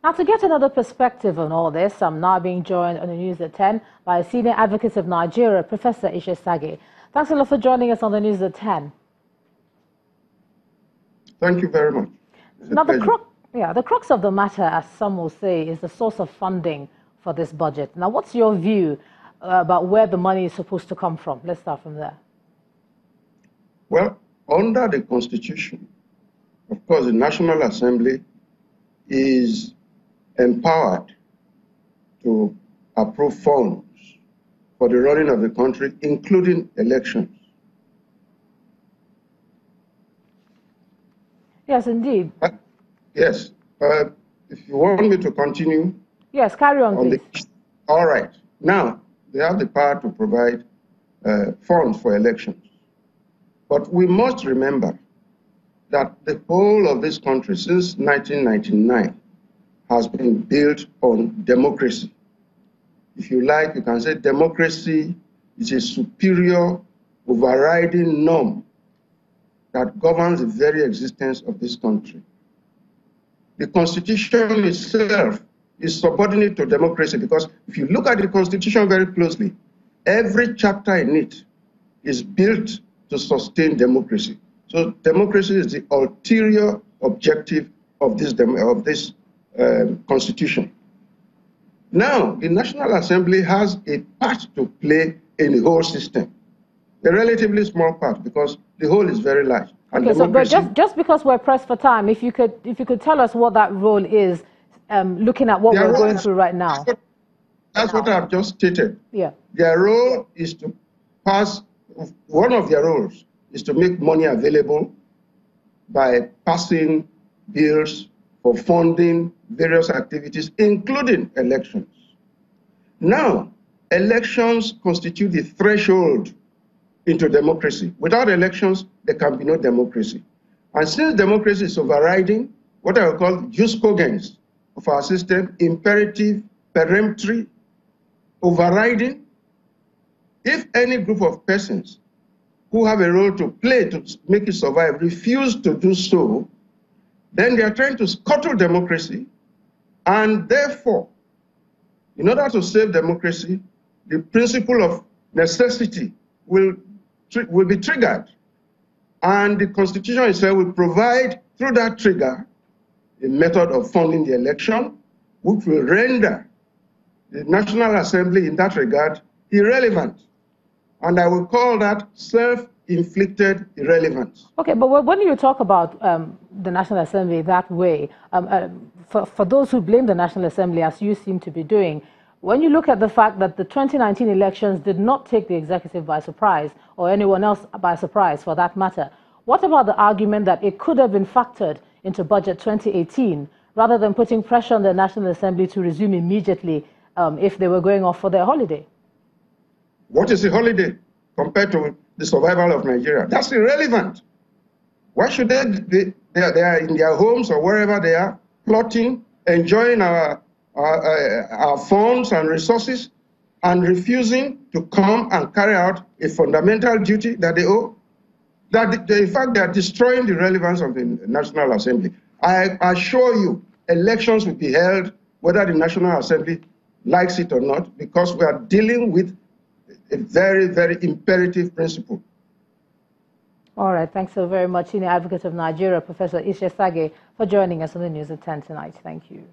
Now, to get another perspective on all this, I'm now being joined on the News at 10 by Senior Advocate of Nigeria, Professor Sagay. Thanks a lot for joining us on the News at 10. Thank you very much. Now, the crux of the matter, as some will say, is the source of funding for this budget. Now, what's your view about where the money is supposed to come from? Let's start from there. Well, under the Constitution, of course, the National Assembly is empowered to approve funds for the running of the country, including elections. Yes, indeed. Yes. If you want me to continue. Yes, carry on, please. All right. Now, they have the power to provide funds for elections. But we must remember that the whole of this country since 1999 has been built on democracy. If you like, you can say democracy is a superior overriding norm that governs the very existence of this country. The Constitution itself is subordinate to democracy because if you look at the Constitution very closely, every chapter in it is built to sustain democracy. So democracy is the ulterior objective of this Constitution. Now, the National Assembly has a part to play in the whole system, a relatively small part because the whole is very large. And okay, so but just because we're pressed for time, if you could tell us what that role is, looking at what we're going through right now. That's what I've just stated. Yeah. Their role is to pass. One of their roles is to make money available by passing bills for funding various activities, including elections. Now, elections constitute the threshold into democracy. Without elections, there can be no democracy. And since democracy is overriding, what I would call jus cogens of our system, imperative, peremptory, overriding, if any group of persons who have a role to play to make it survive refuse to do so, then they are trying to scuttle democracy. And therefore, in order to save democracy, the principle of necessity will be triggered. And the Constitution itself will provide, through that trigger, a method of funding the election, which will render the National Assembly in that regard irrelevant. And I will call that self-inflicted irrelevance. Okay, but when you talk about the National Assembly that way, for those who blame the National Assembly, as you seem to be doing, when you look at the fact that the 2019 elections did not take the executive by surprise, or anyone else by surprise for that matter, what about the argument that it could have been factored into Budget 2018 rather than putting pressure on the National Assembly to resume immediately if they were going off for their holiday? What is a holiday compared to the survival of Nigeria? That's irrelevant. Why should they are in their homes or wherever they are, plotting, enjoying our funds and resources, and refusing to come and carry out a fundamental duty that they owe? In fact, they are destroying the relevance of the National Assembly. I assure you, elections will be held whether the National Assembly likes it or not, because we are dealing with a very, very imperative principle. All right. Thanks so very much, Senior Advocate of Nigeria, Professor Sagay, for joining us on the News at 10 tonight. Thank you.